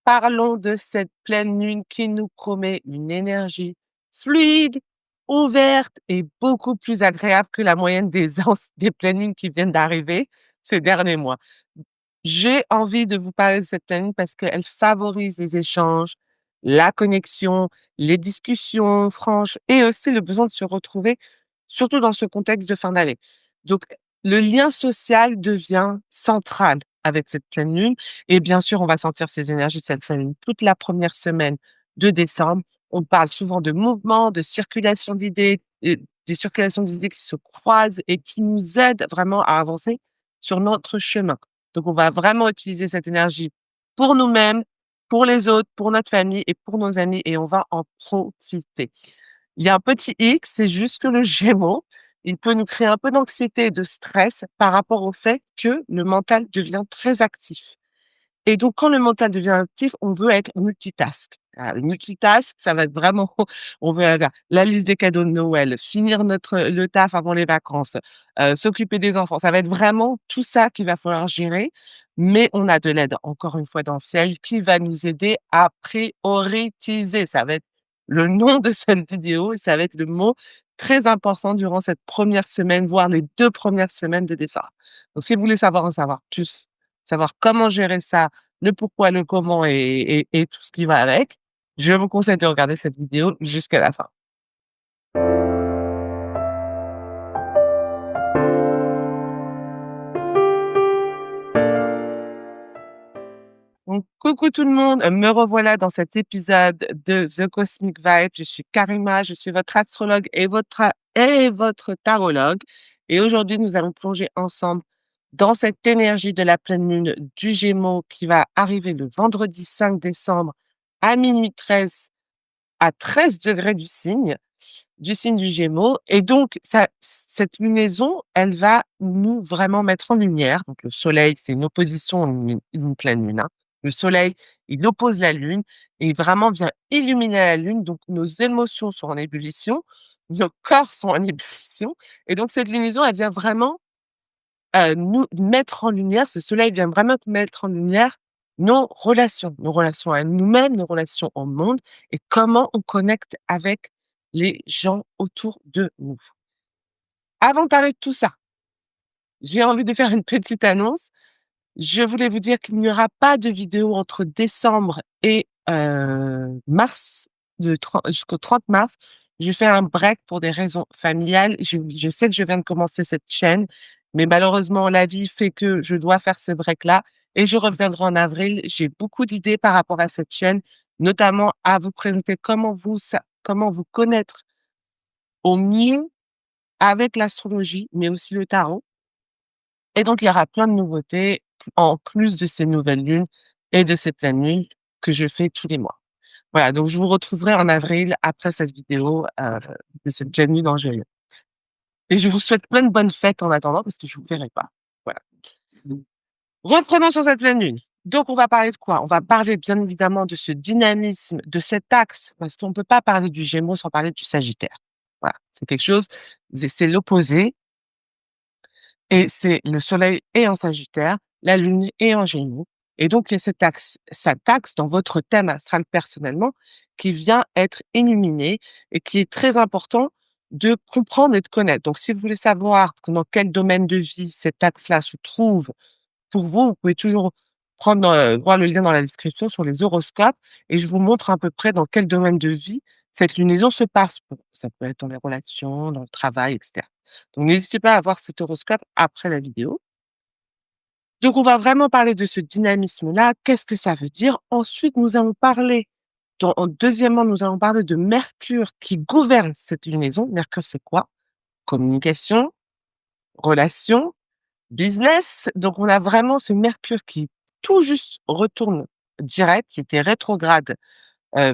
Parlons de cette pleine lune qui nous promet une énergie fluide, ouverte et beaucoup plus agréable que la moyenne des pleines lunes qui viennent d'arriver ces derniers mois. J'ai envie de vous parler de cette pleine lune parce qu'elle favorise les échanges, la connexion, les discussions franches et aussi le besoin de se retrouver, surtout dans ce contexte de fin d'année. Donc, le lien social devient central avec cette pleine lune et bien sûr, on va sentir ces énergies de cette pleine lune toute la première semaine de décembre. On parle souvent de mouvement, de circulation d'idées, des circulations d'idées qui se croisent et qui nous aident vraiment à avancer sur notre chemin. Donc, on va vraiment utiliser cette énergie pour nous-mêmes, pour les autres, pour notre famille et pour nos amis et on va en profiter. Il y a un petit hic, c'est juste que le Gémeaux, il peut nous créer un peu d'anxiété et de stress par rapport au fait que le mental devient très actif. Et donc, quand le mental devient actif, on veut être multitask. Le multitask, ça va être vraiment, on veut avoir la liste des cadeaux de Noël, finir le taf avant les vacances, s'occuper des enfants. Ça va être vraiment tout ça qu'il va falloir gérer. Mais on a de l'aide, encore une fois, dans le ciel qui va nous aider à prioriser. Ça va être le nom de cette vidéo et ça va être le mot très important durant cette première semaine, voire les 2 premières semaines de décembre. Donc, si vous voulez en savoir plus, savoir comment gérer ça, le pourquoi, le comment et tout ce qui va avec, je vous conseille de regarder cette vidéo jusqu'à la fin. Donc coucou tout le monde, me revoilà dans cet épisode de The Cosmic Vibe. Je suis Karima, je suis votre astrologue et votre tarologue et aujourd'hui nous allons plonger ensemble dans cette énergie de la pleine lune du Gémeaux qui va arriver le vendredi 5 décembre à 13h13 à 13 degrés du signe du Gémeaux et donc ça cette lunaison, elle va nous vraiment mettre en lumière. Donc le soleil, c'est une opposition, une pleine lune, hein. Le soleil, il oppose la lune et vraiment vient illuminer la lune, donc nos émotions sont en ébullition, nos corps sont en ébullition et donc cette lunaison, elle vient vraiment, nous mettre en lumière, ce soleil vient vraiment mettre en lumière nos relations à nous-mêmes, nos relations au monde et comment on connecte avec les gens autour de nous. Avant de parler de tout ça, j'ai envie de faire une petite annonce. Je voulais vous dire qu'il n'y aura pas de vidéo entre décembre et mars, jusqu'au 30 mars. Je fais un break pour des raisons familiales. Je sais que je viens de commencer cette chaîne, mais malheureusement, la vie fait que je dois faire ce break-là et je reviendrai en avril. J'ai beaucoup d'idées par rapport à cette chaîne, notamment à vous présenter comment vous connaître au mieux avec l'astrologie, mais aussi le tarot. Et donc, il y aura plein de nouveautés en plus de ces nouvelles lunes et de ces pleines lunes que je fais tous les mois. Voilà, donc je vous retrouverai en avril après cette vidéo, de cette pleine lune en Gémeaux. Et je vous souhaite plein de bonnes fêtes en attendant parce que je vous verrai pas. Voilà. Reprenons sur cette pleine lune. Donc, on va parler de quoi? On va parler bien évidemment de ce dynamisme, de cet axe, parce qu'on ne peut pas parler du Gémeaux sans parler du Sagittaire. Voilà, c'est quelque chose, c'est l'opposé. Et c'est le soleil est en Sagittaire, la lune est en Gémeaux et donc il y a cet axe dans votre thème astral personnellement qui vient être illuminé et qui est très important de comprendre et de connaître. Donc si vous voulez savoir dans quel domaine de vie cet axe-là se trouve pour vous, vous pouvez toujours voir le lien dans la description sur les horoscopes et je vous montre à peu près dans quel domaine de vie cette lunaison se passe pour vous. Ça peut être dans les relations, dans le travail et cetera. Donc n'hésitez pas à voir cet horoscope après la vidéo. Donc on va vraiment parler de ce dynamisme-là. Qu'est-ce que ça veut dire? Ensuite, nous allons parler deuxièmement, nous allons parler de Mercure qui gouverne cette lunaison. Mercure, c'est quoi? Communication, relations, business. Donc on a vraiment ce Mercure qui tout juste retourne direct, qui était rétrograde,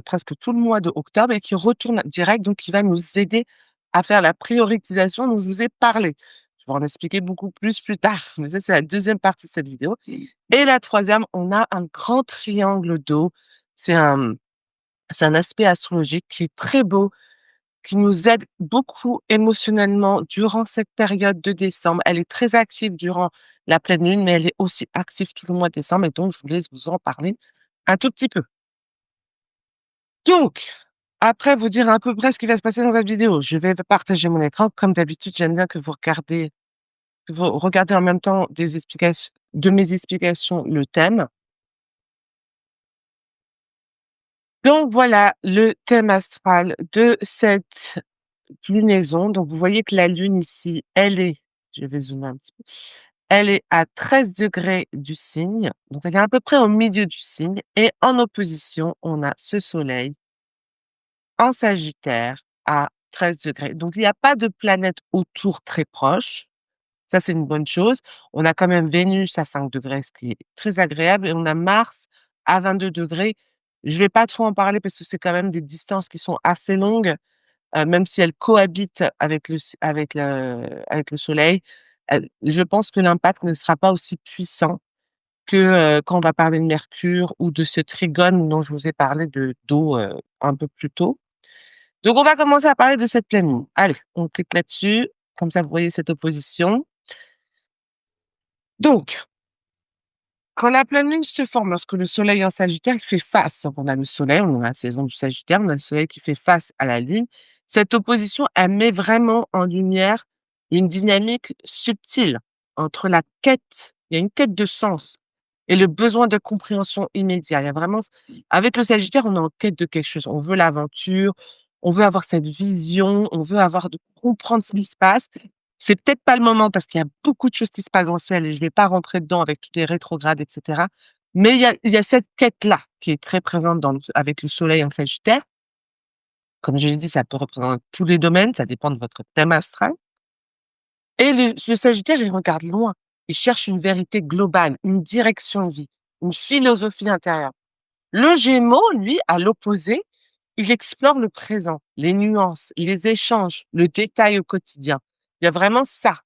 presque tout le mois de octobre et qui retourne direct, donc qui va nous aider à faire la prioritisation dont je vous ai parlé. Je vais en expliquer beaucoup plus tard, mais ça, c'est la deuxième partie de cette vidéo et la troisième, on a un grand triangle d'eau. C'est un c'est un aspect astrologique qui est très beau, qui nous aide beaucoup émotionnellement durant cette période de décembre. Elle est très active durant la pleine lune, mais elle est aussi active tout le mois de décembre et donc je vous laisse vous en parler un tout petit peu. Donc, après vous dire à peu près ce qui va se passer dans cette vidéo, je vais partager mon écran. Comme d'habitude, j'aime bien que vous regardez en même temps de mes explications le thème. Donc voilà le thème astral de cette lunaison. Donc vous voyez que la lune ici, je vais zoomer un petit peu, elle est à 13 degrés du signe, donc elle est à peu près au milieu du signe et en opposition, on a ce soleil en Sagittaire à 13 degrés. Donc il n'y a pas de planète autour très proche. Ça, c'est une bonne chose. On a quand même Vénus à 5 degrés, ce qui est très agréable, et on a Mars à 22 degrés. Je vais pas trop en parler parce que c'est quand même des distances qui sont assez longues, même si elles cohabitent avec le soleil. Je pense que l'impact ne sera pas aussi puissant que, quand on va parler de Mercure ou de ce trigone dont je vous ai parlé d'eau, un peu plus tôt. Donc on va commencer à parler de cette pleine lune. Allez, on clique là-dessus, comme ça vous voyez cette opposition. Donc, quand la pleine lune se forme, lorsque le soleil en Sagittaire, il fait face, donc on a le soleil, on a la saison du Sagittaire, on a le soleil qui fait face à la lune. Cette opposition, elle met vraiment en lumière une dynamique subtile entre il y a une quête de sens et le besoin de compréhension immédiat. Il y a vraiment, avec le Sagittaire, on est en quête de quelque chose. On veut l'aventure, on veut avoir cette vision, on veut comprendre ce qui se passe. C'est peut-être pas le moment parce qu'il y a beaucoup de choses qui se passent dans le ciel et je vais pas rentrer dedans avec toutes les rétrogrades, et cetera. Mais il y a cette quête-là qui est très présente avec le soleil en Sagittaire. Comme je l'ai dit, ça peut représenter tous les domaines, ça dépend de votre thème astral. Et le Sagittaire, il regarde loin. Il cherche une vérité globale, une direction de vie, une philosophie intérieure. Le Gémeaux, lui, à l'opposé, il explore le présent, les nuances, les échanges, le détail au quotidien. Il y a vraiment ça.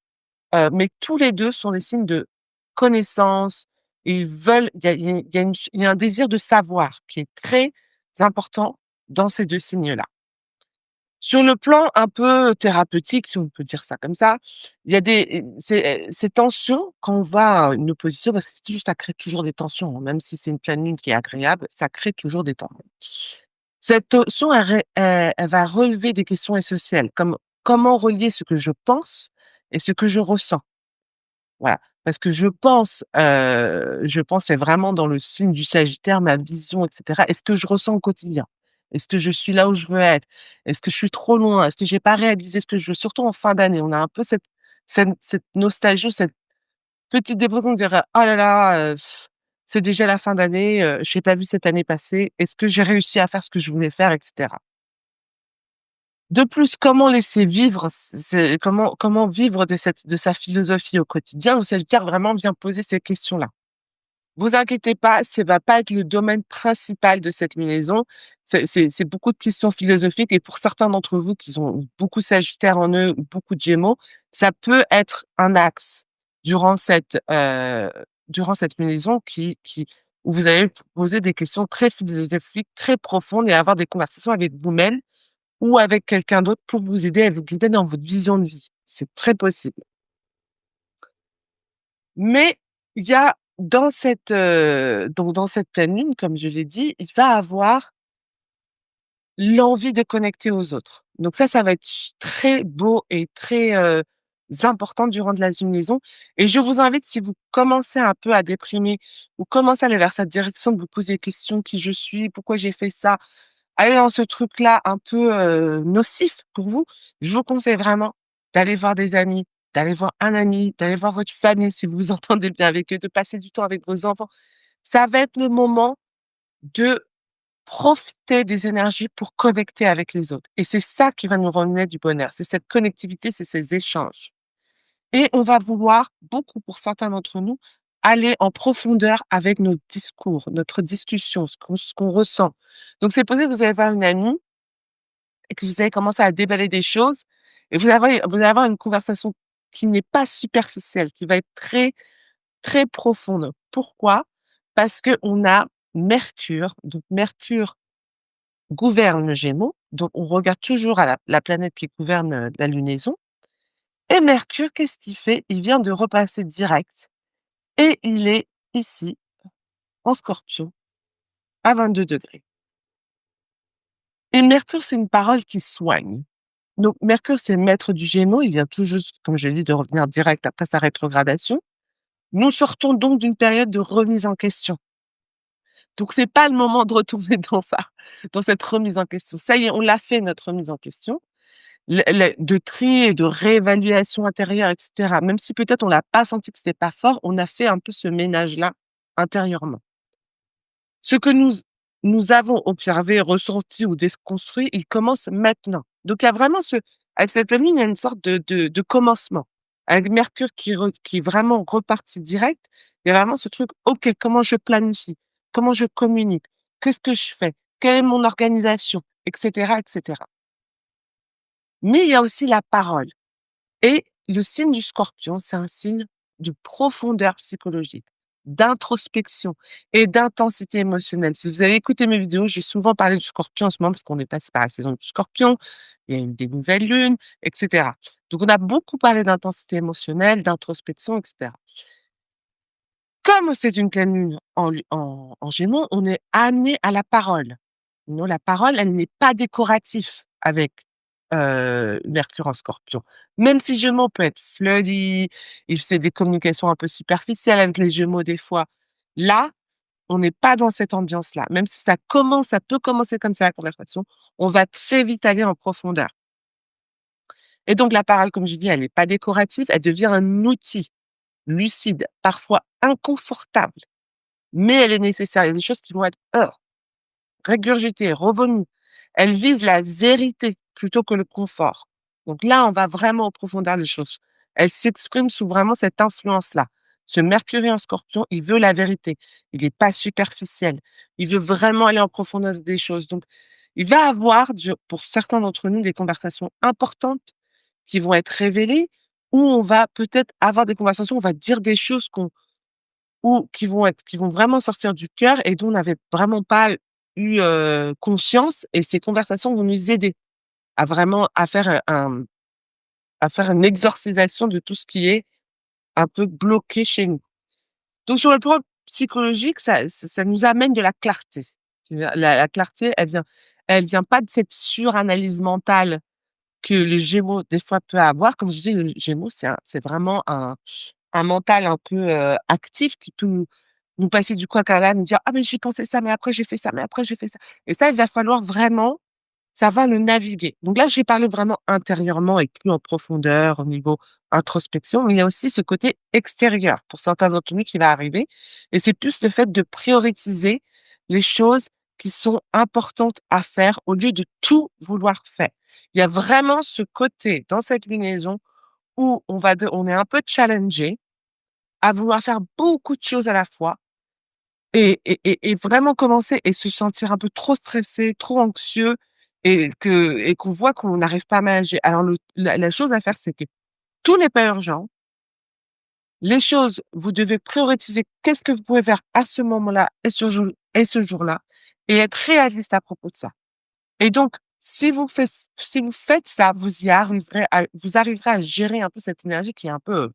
Mais tous les 2 sont des signes de connaissance. Ils veulent il y a un désir de savoir qui est très important dans ces 2 signes-là. Sur le plan un peu thérapeutique, si on peut dire ça comme ça, il y a ces tensions quand on voit une opposition, parce que c'est juste ça crée toujours des tensions, hein, même si c'est une pleine lune qui est agréable, ça crée toujours des tensions. Cette tension, elle va relever des questions essentielles, comme comment relier ce que je pense et ce que je ressens? Voilà, parce que je pense c'est vraiment dans le signe du Sagittaire, ma vision et cetera. Est-ce que je ressens au quotidien? Est-ce que je suis là où je veux être? Est-ce que je suis trop loin? Est-ce que j'ai pas réalisé ce que je veux? Surtout en fin d'année, on a un peu cette nostalgie, cette petite dépression de dire: «Oh là là, c'est déjà la fin d'année, j'ai pas vu cette année passer. Est-ce que j'ai réussi à faire ce que je voulais faire?» et cetera. De plus, comment laisser vivre, comment vivre de sa philosophie au quotidien? Le Sagittaire vraiment vient poser ces questions-là. Vous inquiétez pas, ça va pas être le domaine principal de cette lunaison. C'est beaucoup de questions philosophiques et pour certains d'entre vous qui ont beaucoup Sagittaire en eux ou beaucoup de Gémeaux, ça peut être un axe durant cette lunaison qui où vous allez poser des questions très philosophiques, très profondes et avoir des conversations avec vous-même ou avec quelqu'un d'autre pour vous aider à vous guider dans votre vision de vie. C'est très possible. Mais il y a dans cette pleine lune, comme je l'ai dit, il va avoir l'envie de connecter aux autres. Donc ça va être très beau et très, important durant de la lunaison et je vous invite, si vous commencez un peu à déprimer ou commencez à aller vers cette direction, de vous poser des questions: «Qui je suis? Pourquoi j'ai fait ça?» Aller dans ce truc-là un peu, nocif pour vous, je vous conseille vraiment d'aller voir des amis, d'aller voir un ami, d'aller voir votre famille si vous vous entendez bien avec eux, de passer du temps avec vos enfants. Ça va être le moment de profiter des énergies pour connecter avec les autres et c'est ça qui va nous ramener du bonheur. C'est cette connectivité, c'est ces échanges et on va vouloir beaucoup, pour certains d'entre nous, aller en profondeur avec nos discours, notre discussion, ce qu'on ressent. Donc c'est possible que vous allez voir une amie et que vous allez commencer à déballer des choses et vous allez avoir une conversation qui n'est pas superficielle, qui va être très, très profonde. Pourquoi? Parce qu'on a Mercure, donc Mercure gouverne le Gémeaux, donc on regarde toujours à la planète qui gouverne, la lunaison et Mercure, qu'est-ce qu'il fait? Il vient de repasser direct et il est ici, en Scorpion, à 22 degrés. Et Mercure, c'est une parole qui soigne. Donc Mercure, c'est maître du Gémeaux, il vient tout juste, comme je l'ai dit, de revenir direct après sa rétrogradation. Nous sortons donc d'une période de remise en question. Donc c'est pas le moment de retourner dans cette remise en question. Ça y est, on l'a fait notre remise en question, le de tri et de réévaluation intérieure et cetera. Même si peut-être on l'a pas senti que c'était pas fort, on a fait un peu ce ménage-là intérieurement. Ce que nous avons observé, ressenti ou déconstruit, il commence maintenant. Donc il y a vraiment avec cette pleine lune, il y a une sorte de commencement. Avec Mercure qui est vraiment reparti direct, il y a vraiment ce truc: «OK, comment je planifie? Comment je communique? Qu'est-ce que je fais? Quelle est mon organisation?» et cetera et cetera. Mais il y a aussi la parole. Et le signe du Scorpion, c'est un signe de profondeur psychologique, d'introspection et d'intensité émotionnelle. Si vous avez écouté mes vidéos, j'ai souvent parlé du Scorpion en ce moment parce qu'on est passé par la saison du Scorpion, il y a eu des nouvelles lunes et cetera. Donc on a beaucoup parlé d'intensité émotionnelle, d'introspection et cetera. Comme c'est une pleine lune en Gémeaux, on est amené à la parole. Non, la parole, elle n'est pas décoratif avec, Mercure en Scorpion. Même si Gémeaux peut être flirty et c'est des communications un peu superficielles avec les Gémeaux des fois. Là, on n'est pas dans cette ambiance-là. Même si ça peut commencer comme ça la conversation, on va très vite aller en profondeur. Et donc la parole, comme je dis, elle n'est pas décorative, elle devient un outil lucide, parfois inconfortable. Mais elle est nécessaire. Il y a des choses qui vont être, régurgitées, revenues. Elle vise la vérité plutôt que le confort. Donc là, on va vraiment en profondeur les choses. Elle s'exprime sous vraiment cette influence-là. Ce Mercure en Scorpion, il veut la vérité. Il n'est pas superficiel. Il veut vraiment aller en profondeur des choses. Donc, il va avoir, pour certains d'entre nous, des conversations importantes qui vont être révélées, où on va peut-être avoir des conversations, on va dire des choses ou qui vont vraiment sortir du cœur et dont on n'avait vraiment pas eu, conscience, et ces conversations vont nous aider à vraiment à faire une exorcisation de tout ce qui est un peu bloqué chez nous. Donc sur le plan psychologique, ça nous amène de la clarté. Tu vois? La clarté, elle vient pas de cette suranalyse mentale que le Gémeaux, des fois, peut avoir. Comme je disais, le Gémeaux, c'est vraiment un mental un peu, actif qui peut nous passer du coq à l'âne, nous dire: «Ah mais j'ai pensé ça, mais après j'ai fait ça, mais après j'ai fait ça», et ça, il va falloir vraiment ça va le naviguer. Donc là, j'ai parlé vraiment intérieurement et plus en profondeur au niveau introspection, mais il y a aussi ce côté extérieur pour certains d'entre nous qui va arriver, et c'est plus le fait de prioriser les choses qui sont importantes à faire au lieu de tout vouloir faire. Il y a vraiment ce côté dans cette lunaison où on est un peu challengé à vouloir faire beaucoup de choses à la fois et vraiment commencer et se sentir un peu trop stressé, trop anxieux, et qu'on voit qu'on n'arrive pas à manager. Alors la chose à faire, c'est que tout n'est pas urgent. Les choses, vous devez prioriser qu'est-ce que vous pouvez faire à ce moment-là et ce jour-là, et être réaliste à propos de ça. Et donc si vous faites ça, vous arriverez à gérer un peu cette énergie qui est un peu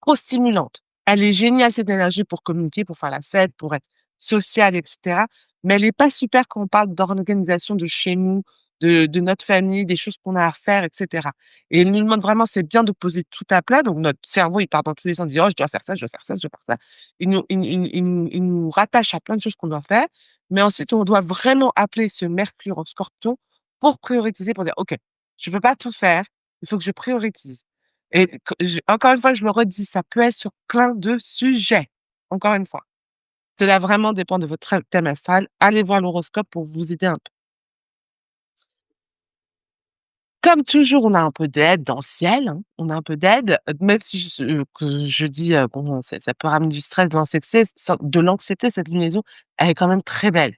trop stimulante. Elle est géniale cette énergie pour communiquer, pour faire la fête, pour être sociale et cetera, mais elle est pas super quand on parle d'organisation de chez nous, de notre famille, des choses qu'on a à faire et cetera, et elle nous demande vraiment, c'est bien de poser tout à plat, donc notre cerveau, il part dans tous les sens, il dit: «Oh, je dois faire ça, je dois faire ça, je dois faire ça». Il nous rattache à plein de choses qu'on doit faire, mais ensuite on doit vraiment appeler ce Mercure en Scorpion pour prioriser, pour dire: «OK, je peux pas tout faire, il faut que je priorise». Et que je encore une fois, je le redis, ça peut être sur plein de sujets. Encore une fois, cela vraiment dépend de votre thème astral. Allez voir l'horoscope pour vous aider un peu. Comme toujours, on a un peu d'aide dans le ciel, hein, on a un peu d'aide, même si que je dis, bon, ça peut ramener du stress, de l'anxiété, cette lunaison, elle est quand même très belle.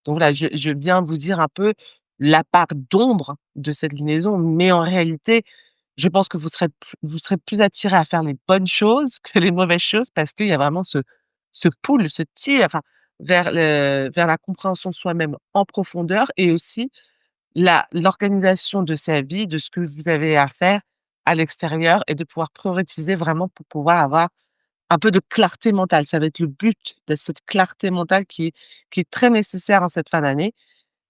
Donc voilà, je viens vous dire un peu la part d'ombre de cette lunaison, mais en réalité, je pense que vous serez plus attirés à faire les bonnes choses que les mauvaises choses, parce qu'il y a vraiment ce pull, ce tir, enfin, vers la compréhension de soi-même en profondeur, et aussi l'organisation de sa vie, de ce que vous avez à faire à l'extérieur, et de pouvoir prioriser vraiment pour pouvoir avoir un peu de clarté mentale. Ça va être le but de cette clarté mentale qui est très nécessaire en cette fin d'année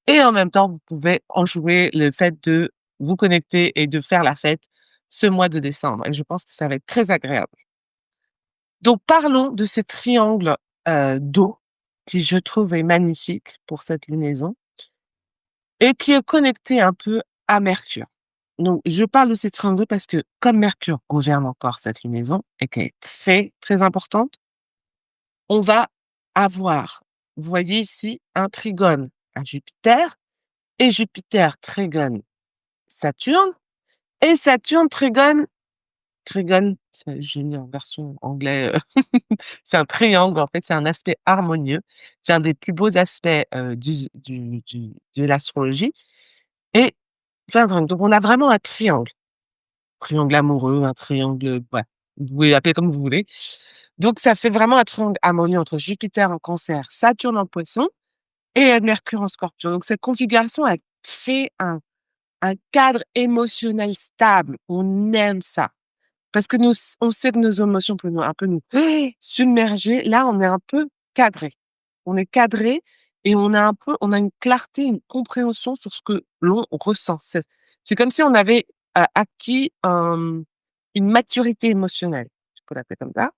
et en même temps, vous pouvez enjouer le fait de vous connecter et de faire la fête ce mois de décembre et je pense que ça va être très agréable. Donc parlons de ce triangle, d'eau qui je trouve est magnifique pour cette lunaison et qui est connecté un peu à Mercure. Donc je parle de ces triangles parce que comme Mercure gouverne encore cette lunaison et qu'elle est très, très importante, on va avoir, vous voyez ici, un trigone à Jupiter et Jupiter trigone Saturne et Saturne trigone, j'ai mis en version anglais, c'est un triangle, en fait, c'est un aspect harmonieux. C'est un des plus beaux aspects, de l'astrologie et enfin donc on a vraiment un triangle amoureux, un triangle, ouais, vous pouvez l'appeler comme vous voulez. Donc ça fait vraiment un triangle harmonieux entre Jupiter en Cancer, Saturne en Poisson et Mercure en Scorpion. Donc cette configuration, elle fait un cadre émotionnel stable. On aime ça. Parce que nous on sait que nos émotions peuvent nous un peu nous submerger. Là, on est un peu cadré. On est cadré et on a une clarté, une compréhension sur ce que l'on ressent. C'est comme si on avait, acquis une maturité émotionnelle, je peux l'appeler comme ça.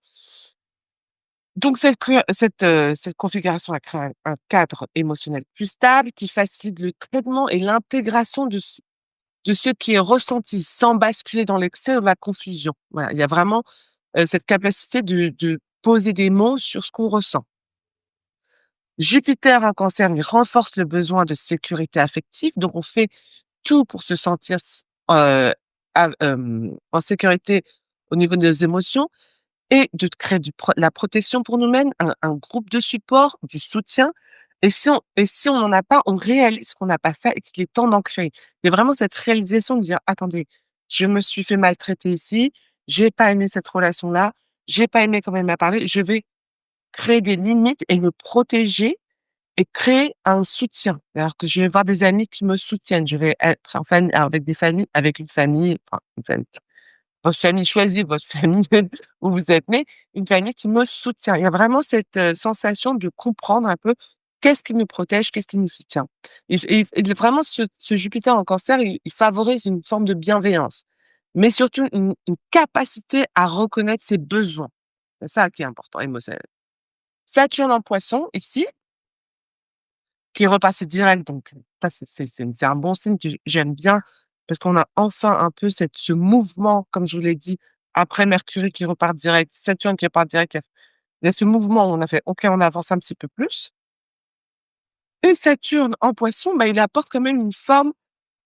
Donc cette configuration a créé un cadre émotionnel plus stable qui facilite le traitement et l'intégration de ce qui est ressenti sans basculer dans l'excès ou la confusion. Voilà, il y a vraiment, cette capacité de poser des mots sur ce qu'on ressent. Jupiter en Cancer, il renforce le besoin de sécurité affective, donc on fait tout pour se sentir en sécurité au niveau des émotions et de créer la protection pour nous-mêmes, un groupe de support, du soutien et si on n'en a pas, on réalise qu'on n'a pas ça et qu'il est temps d'en créer. Il y a vraiment cette réalisation de dire: «Attendez, je me suis fait maltraiter ici, j'ai pas aimé cette relation-là, j'ai pas aimé comment elle m'a parlé, je vais créer des limites et me protéger et créer un soutien». C'est-à-dire que je vais voir des amis qui me soutiennent, je vais être en famille avec une famille, enfin une famille, votre famille choisie, votre famille où vous êtes né, une famille qui me soutient. Il y a vraiment cette, sensation de comprendre un peu qu'est-ce qui nous protège, qu'est-ce qui nous soutient. Et vraiment ce Jupiter en Cancer, il favorise une forme de bienveillance, mais surtout une capacité à reconnaître ses besoins. C'est ça qui est important, émotionnel. Saturne en Poisson ici, qui est repassé direct, donc ça c'est un bon signe que j'aime bien parce qu'on a enfin un peu ce mouvement, comme je vous l'ai dit, après Mercure qui repart direct, Saturne qui repart direct, il y a ce mouvement où on a fait: «OK, on avance un petit peu plus» et Saturne en Poisson, bah, il apporte quand même une forme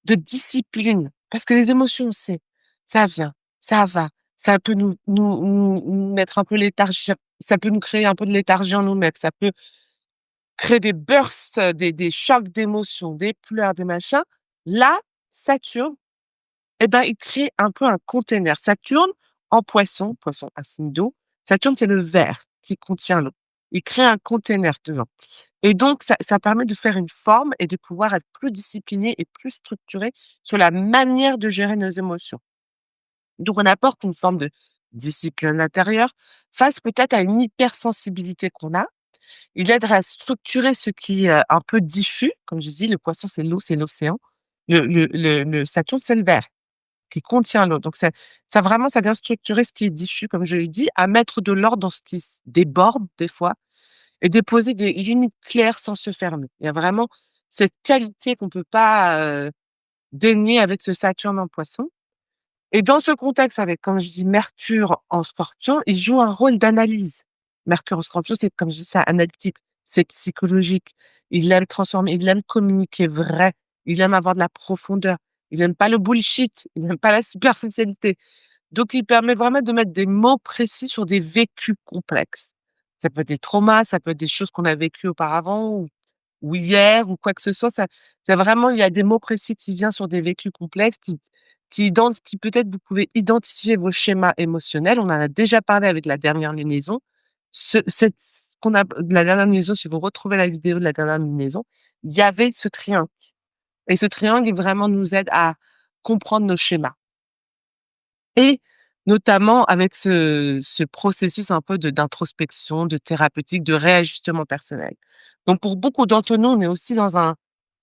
de discipline parce que les émotions, on sait, ça vient, ça va, ça peut nous mettre un peu léthargie, ça peut nous créer un peu de léthargie en nous-mêmes, ça peut créer des bursts, des chocs d'émotions, des pleurs, des machins. Là, Saturne, eh ben, il crée un peu un container. Saturne en Poisson, Poisson un signe d'eau, Saturne, c'est le verre qui contient l'eau. Il crée un container dedans et donc ça permet de faire une forme et de pouvoir être plus discipliné et plus structuré sur la manière de gérer nos émotions. Donc on apporte une forme de discipline intérieure face peut-être à une hypersensibilité qu'on a. Il aide à structurer ce qui est, un peu diffus, comme je dis, le poisson, c'est l'eau, c'est l'océan. Le Saturne, c'est le verre qui contient l'eau. Donc ça vraiment, ça vient structurer ce qui est diffus, comme je l'ai dit, à mettre de l'ordre dans ce qui déborde des fois et déposer des limites claires sans se fermer. Il y a vraiment cette qualité qu'on peut pas, dénier avec ce Saturne en Poisson. Et dans ce contexte avec, comme je dis, Mercure en Scorpion, il joue un rôle d'analyse. Mercure en Scorpion, c'est comme je dis, c'est analytique, c'est psychologique. Il aime transformer, il aime communiquer vrai, il aime avoir de la profondeur, il aime pas le bullshit, il aime pas la superficialité. Donc il permet vraiment de mettre des mots précis sur des vécus complexes. Ça peut être des traumas, ça peut être des choses qu'on a vécues auparavant ou hier ou quoi que ce soit, ça c'est vraiment il y a des mots précis qui viennent sur des vécus complexes qui peut-être vous pouvez identifier vos schémas émotionnels. On en a déjà parlé avec la dernière lunaison. Ce qu'on a de la dernière lunaison, si vous retrouvez la vidéo de la dernière lunaison, il y avait ce triangle et ce triangle, il vraiment nous aide à comprendre nos schémas et notamment avec ce processus un peu d'introspection, de thérapeutique, de réajustement personnel. Donc pour beaucoup d'entre nous, on est aussi dans un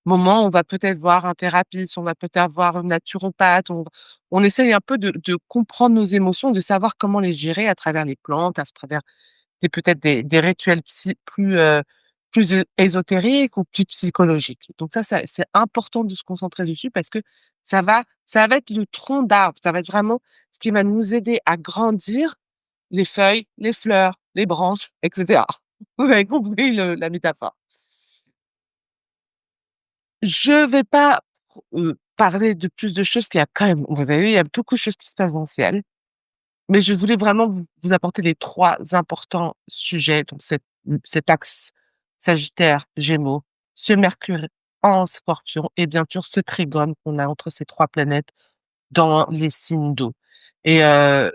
moment où on va peut-être voir un thérapeute, on va peut-être voir un naturopathe, on essaye un peu de comprendre nos émotions, de savoir comment les gérer à travers les plantes, à travers des rituels plus ésotériques ou plus psychologiques. Donc ça c'est important de se concentrer dessus parce que ça va être le tronc d'arbre, ça va être vraiment ce qui va nous aider à grandir, les feuilles, les fleurs, les branches et cetera. Vous avez compris la métaphore. Je vais pas parler de plus de choses qu'il y a quand même vous avez vu, il y a beaucoup de choses qui se passent dans le ciel. Mais je voulais vraiment vous apporter les 3 importants sujets, donc cet axe Sagittaire, Gémeaux, ce Mercure en Scorpion et bien sûr ce trigone qu'on a entre ces 3 planètes dans les signes d'eau et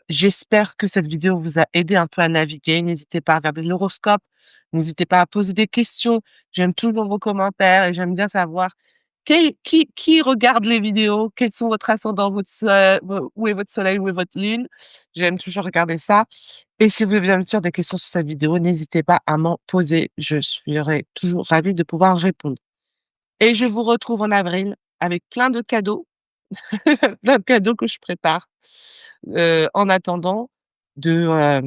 j'espère que cette vidéo vous a aidé un peu à naviguer. N'hésitez pas à regarder l'horoscope, n'hésitez pas à poser des questions. J'aime toujours vos commentaires et j'aime bien savoir qui regarde les vidéos, quels sont votre ascendant, votre où est votre soleil, où est votre lune. J'aime toujours regarder ça et si vous avez bien sûr des questions sur cette vidéo, n'hésitez pas à m'en poser. Je serai toujours ravie de pouvoir répondre et je vous retrouve en avril avec plein de cadeaux, plein de cadeaux que je prépare. En attendant de,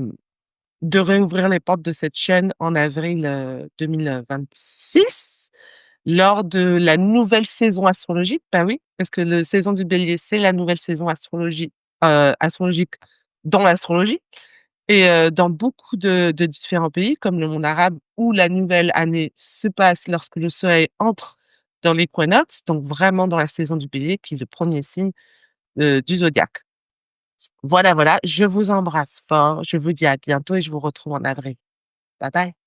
de réouvrir les portes de cette chaîne en avril, 2026 lors de la nouvelle saison astrologique. Bah oui, parce que le saison du Bélier, c'est la nouvelle saison astrologique dans l'astrologie et dans beaucoup de différents pays comme le monde arabe où la nouvelle année se passe lorsque le soleil entre dans l'équinoxe, donc vraiment dans la saison du Bélier qui est le premier signe, du zodiaque. Voilà, voilà, je vous embrasse fort, je vous dis à bientôt et je vous retrouve en avril. Bye bye.